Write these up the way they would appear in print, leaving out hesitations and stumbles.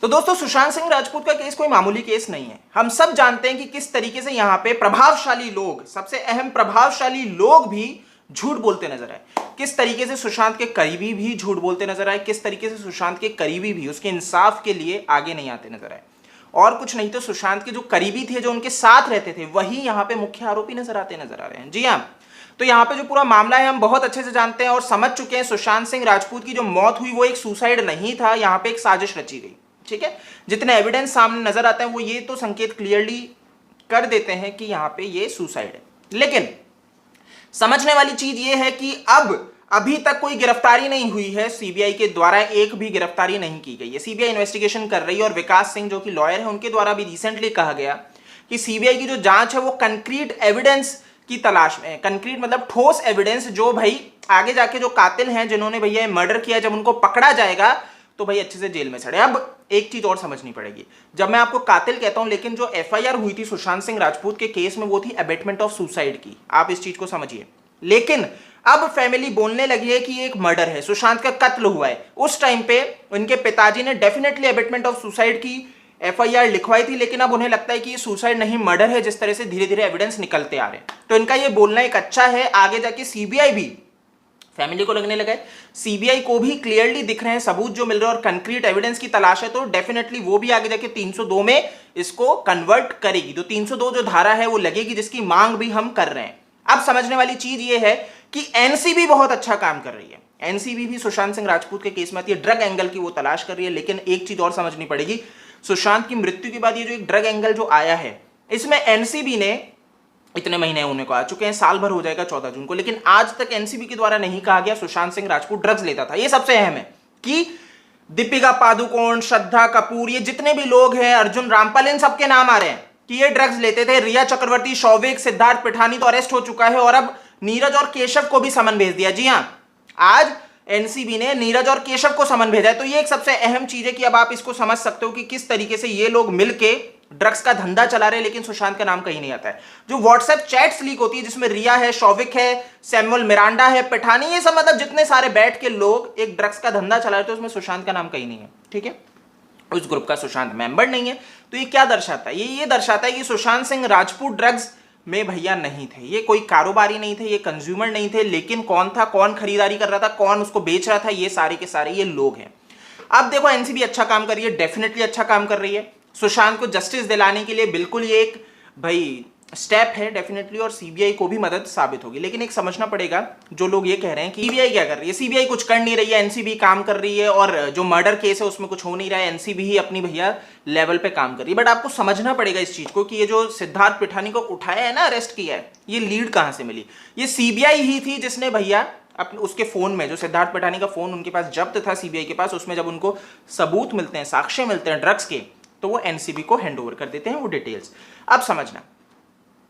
तो दोस्तों सुशांत सिंह राजपूत का केस कोई मामूली केस नहीं है। हम सब जानते हैं कि किस तरीके से यहां पे प्रभावशाली लोग, सबसे अहम प्रभावशाली लोग भी झूठ बोलते नजर आए। किस तरीके से सुशांत के करीबी भी झूठ बोलते नजर आए, किस तरीके से सुशांत के करीबी भी उसके इंसाफ के लिए आगे नहीं आते नजर आए। और कुछ नहीं तो सुशांत के जो करीबी थे, जो उनके साथ रहते थे, वही यहां पे मुख्य आरोपी नजर आ रहे हैं। जी हाँ, तो यहाँ पे जो पूरा मामला है हम बहुत अच्छे से जानते हैं और समझ चुके हैं। सुशांत सिंह राजपूत की जो मौत हुई वो एक सुसाइड नहीं था, यहाँ पे एक साजिश रची गई। ठीक है, जितने एविडेंस सामने नजर आते हैं वो ये तो संकेत क्लियरली कर देते हैं कि यहाँ पे ये सुसाइड है। लेकिन समझने वाली चीज ये है कि अभी तक कोई गिरफ्तारी नहीं हुई है, सीबीआई के द्वारा एक भी गिरफ्तारी नहीं की गई है। सीबीआई इन्वेस्टिगेशन कर रही है और विकास सिंह जो कि लॉयर है उनके द्वारा भी रिसेंटली कहा गया कि सीबीआई की जो जांच है वो कंक्रीट एविडेंस की तलाश में। कंक्रीट मतलब ठोस एविडेंस, जो भाई आगे जाके जो कातिल हैं जिन्होंने भैया मर्डर किया, जब उनको पकड़ा जाएगा तो भाई अच्छे से जेल में चढ़े। अब एक चीज और समझनी पड़ेगी, जब मैं आपको कातिल कहता हूं, लेकिन जो एफआईआर हुई थी सुशांत सिंह राजपूत के केस में वो थी अबेटमेंट ऑफ सुसाइड की, आप इस चीज को समझिए। लेकिन अब फैमिली बोलने लगी है कि एक मर्डर है, सुशांत का कत्ल हुआ है। उस टाइम पे उनके पिताजी ने डेफिनेटली अबेटमेंट ऑफ सुसाइड की एफआईआर लिखवाई थी, लेकिन अब उन्हें लगता है कि ये सुसाइड नहीं मर्डर है, जिस तरह से धीरे धीरे एविडेंस निकलते आ रहे हैं। तो इनका ये बोलना एक अच्छा है। आगे जाके सीबीआई भी फैमिली को लगने लगा है, सीबीआई को भी क्लियरली दिख रहे हैं सबूत जो मिल रहे हैं और कंक्रीट एविडेंस की तलाश है, तो डेफिनेटली वो भी आगे जाके 302 में इसको कन्वर्ट करेगी। तो 302 जो धारा है वो लगेगी, जिसकी मांग भी हम कर रहे हैं। अब समझने वाली चीज ये है कि एनसीबी बहुत अच्छा काम कर रही है। एनसीबी भी सुशांत सिंह राजपूत के केस में आती है, ड्रग एंगल की वो तलाश कर रही है। लेकिन एक चीज और समझनी पड़ेगी, सुशांत की मृत्यु के बाद ये जो एक ड्रग एंगल जो आया है, इसमें एनसीबी ने इतने महीने होने को आ चुके हैं, साल भर हो जाएगा 14 जून को, लेकिन आज तक एनसीबी के द्वारा नहीं कहा गया सुशांत सिंह राजपूत ड्रग्स लेता था। ये सबसे अहम है कि दीपिका पादुकोण, श्रद्धा कपूर, ये जितने भी लोग हैं, अर्जुन रामपाल, इन सबके नाम आ रहे हैं कि ये ड्रग्स लेते थे। रिया चक्रवर्ती, शौविक, सिद्धार्थ पिठानी तो अरेस्ट हो चुका है और अब नीरज और केशव को भी समन भेज दिया। जी हाँ, आज एनसीबी ने नीरज और केशव को समन भेजा है। तो ये एक सबसे अहम चीज है कि अब आप इसको समझ सकते हो कि किस तरीके से ये लोग मिलके ड्रग्स का धंधा चला रहे हैं, लेकिन सुशांत का नाम कहीं नहीं आता है। जो व्हाट्सएप चैट्स लीक होती है जिसमें रिया है, शौविक है, सैमुअल मिरांडा है, पिठानी, ये सब मतलब जितने सारे बैठ के लोग एक ड्रग्स का धंधा चला रहे थे, उसमें सुशांत का नाम कहीं नहीं है। ठीक है, उस ग्रुप का सुशांत मेंबर नहीं है। तो ये क्या दर्शाता है? ये दर्शाता है कि सुशांत सिंह राजपूत ड्रग्स में भैया नहीं थे, ये कोई कारोबारी नहीं थे, ये कंज्यूमर नहीं थे। लेकिन कौन था, कौन खरीदारी कर रहा था, कौन उसको बेच रहा था, ये सारे के सारे ये लोग हैं। अब देखो एनसीबी अच्छा काम कर रही है, डेफिनेटली अच्छा काम कर रही है। सुशांत को जस्टिस दिलाने के लिए बिल्कुल ये एक भाई स्टेप है डेफिनेटली, और सीबीआई को भी मदद साबित होगी। लेकिन एक समझना पड़ेगा, जो लोग ये कह रहे हैं कि सीबीआई क्या कर रही है, सीबीआई कुछ कर नहीं रही है, एनसीबी काम कर रही है, और जो मर्डर केस है उसमें कुछ हो नहीं रहा है, एनसीबी ही अपनी भैया लेवल पे काम कर रही है। बट आपको समझना पड़ेगा इस चीज को कि ये जो सिद्धार्थ पिठानी को उठाया है ना, अरेस्ट किया है, ये लीड कहां से मिली? ये सीबीआई ही थी जिसने भैया अपने उसके फोन में, जो सिद्धार्थ पिठानी का फोन उनके पास जब्त था सीबीआई के पास, उसमें जब उनको सबूत मिलते हैं, साक्ष्य मिलते हैं ड्रग्स के, तो वो एनसीबी को हैंड ओवर कर देते हैं वो डिटेल्स। अब समझना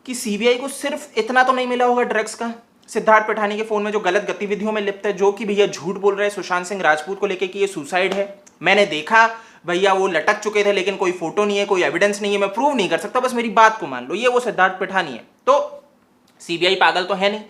कि सीबीआई को सिर्फ इतना तो नहीं मिला होगा ड्रग्स का। सिद्धार्थ पिठानी के फोन में जो गलत गतिविधियों में लिप्त है, जो कि भैया झूठ बोल रहे हैं सुशांत सिंह राजपूत को लेके कि ये सुसाइड है, मैंने देखा भैया वो लटक चुके थे, लेकिन कोई फोटो नहीं है, कोई एविडेंस नहीं है, मैं प्रूव नहीं कर सकता, बस मेरी बात को मान लो, ये वो सिद्धार्थ पिठानी है। तो सीबीआई पागल तो है नहीं,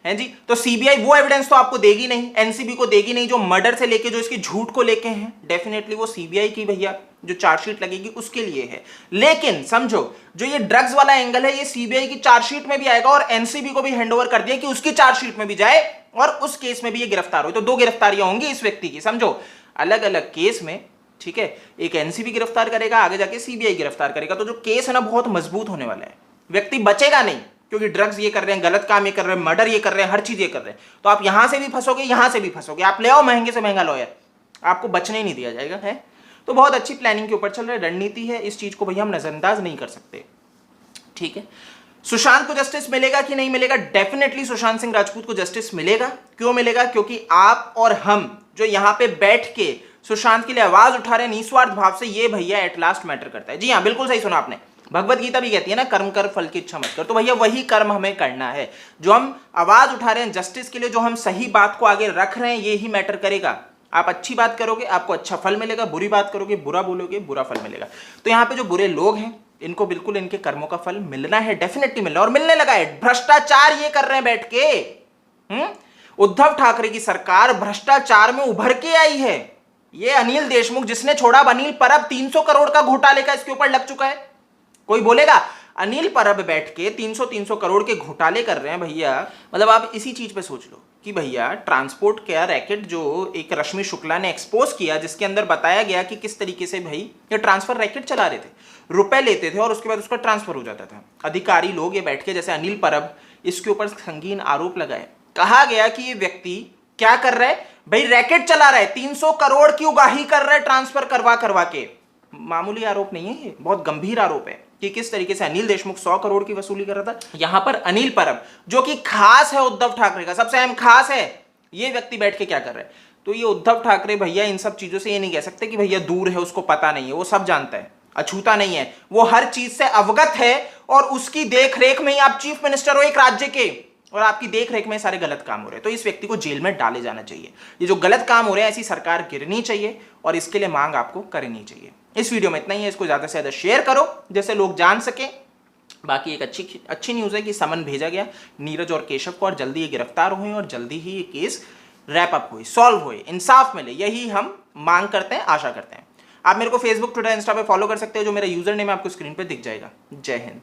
है जी। तो सीबीआई वो एविडेंस तो आपको देगी नहीं, एनसीबी को देगी नहीं, जो मर्डर से लेके जो इसकी झूठ को लेके हैं, डेफिनेटली वो सीबीआई की भैया जो चार्जशीट लगेगी उसके लिए है। लेकिन समझो, जो ये ड्रग्स वाला एंगल है, ये सीबीआई की चार्जशीट में भी आएगा और एनसीबी को भी हैंडओवर कर दिया कि उसकी चार्जशीट में भी जाए और उस केस में भी ये गिरफ्तार हो। तो 2 गिरफ्तारियां होंगी इस व्यक्ति की, समझो, अलग अलग केस में। ठीक है, एक एनसीबी गिरफ्तार करेगा, आगे जाके सीबीआई गिरफ्तार करेगा। तो जो केस है ना, बहुत मजबूत होने वाला है, व्यक्ति बचेगा नहीं, क्योंकि ड्रग्स ये कर रहे हैं, गलत काम ये कर रहे हैं, मर्डर ये कर रहे हैं, हर चीज ये कर रहे हैं। तो आप यहां से भी फंसोगे, यहां से भी फंसोगे, आप ले आओ महंगे से महंगा लॉयर, आपको बचने ही नहीं दिया जाएगा। है तो बहुत अच्छी प्लानिंग के ऊपर चल रहा है, रणनीति है, इस चीज को भैया हम नजरअंदाज नहीं कर सकते। ठीक है, सुशांत को जस्टिस मिलेगा कि नहीं मिलेगा? डेफिनेटली सुशांत सिंह राजपूत को जस्टिस मिलेगा। क्यों मिलेगा? क्योंकि आप और हम जो यहां पे बैठ के सुशांत के लिए आवाज उठा रहे हैं निस्वार्थ भाव से, ये भैया एट लास्ट मैटर करता है। जी हाँ, बिल्कुल सही सुना आपने, भगवत गीता भी कहती है ना, कर्म कर फल की इच्छा मत कर। तो भैया वही कर्म हमें करना है, जो हम आवाज उठा रहे हैं जस्टिस के लिए, जो हम सही बात को आगे रख रहे हैं, ये ही मैटर करेगा। आप अच्छी बात करोगे, आपको अच्छा फल मिलेगा, बुरी बात करोगे, बुरा बोलोगे, बुरा फल मिलेगा। तो यहाँ पे जो बुरे लोग हैं, इनको बिल्कुल इनके कर्मों का फल मिलना है, डेफिनेटली मिलना, और मिलने लगा है। भ्रष्टाचार ये कर रहे हैं बैठ के, उद्धव ठाकरे की सरकार भ्रष्टाचार में उभर के आई है। ये अनिल देशमुख जिसने छोड़ा, अनिल परब 300 करोड़ का घोटाले का इसके ऊपर लग चुका है। कोई बोलेगा अनिल परब बैठ के 300 करोड़ के घोटाले कर रहे हैं भैया। मतलब आप इसी चीज पे सोच लो कि भैया ट्रांसपोर्ट का रैकेट जो एक रश्मि शुक्ला ने एक्सपोज किया, जिसके अंदर बताया गया कि किस तरीके से भाई ये ट्रांसफर रैकेट चला रहे थे, रुपए लेते थे और उसके बाद उसका ट्रांसफर हो जाता था। अधिकारी लोग ये बैठ के, जैसे अनिल परब, इसके ऊपर संगीन आरोप लगाए। कहा गया कि ये व्यक्ति क्या कर रहा है भाई, रैकेट चला रहा है, 300 करोड़ की उगाही कर रहा है ट्रांसफर करवा करवा के। मामूली आरोप नहीं है ये, बहुत गंभीर आरोप है कि किस तरीके से अनिल देशमुख 100 करोड़ की वसूली कर रहा था। यहां पर अनिल परब जो कि खास है उद्धव ठाकरे का, सबसे अहम खास है, ये व्यक्ति बैठ के क्या कर रहा है। तो ये उद्धव ठाकरे भैया इन सब चीजों से ये नहीं कह सकते कि भैया दूर है, उसको पता नहीं है, वो सब जानता है, अछूता नहीं है, वो हर चीज से अवगत है। और उसकी देख रेख में ही आप चीफ मिनिस्टर हो एक राज्य के, और आपकी देख रेख में सारे गलत काम हो रहे हैं। तो इस व्यक्ति को जेल में डाले जाना चाहिए। ये जो गलत काम हो रहे हैं, ऐसी सरकार गिरनी चाहिए और इसके लिए मांग आपको करनी चाहिए। इस वीडियो में इतना ही है, इसको ज्यादा से ज्यादा शेयर करो जैसे लोग जान सके। बाकी एक अच्छी न्यूज है कि समन भेजा गया नीरज और केशव को, और जल्दी ये गिरफ्तार हुए और जल्दी ही ये केस रैप अप हुए, सॉल्व हुए, इंसाफ मिले, यही हम मांग करते हैं, आशा करते हैं। आप मेरे को फेसबुक, ट्विटर, इंस्टा पे फॉलो कर सकते हो, जो मेरा यूजर नेम है आपको स्क्रीन पे दिख जाएगा। जय हिंद।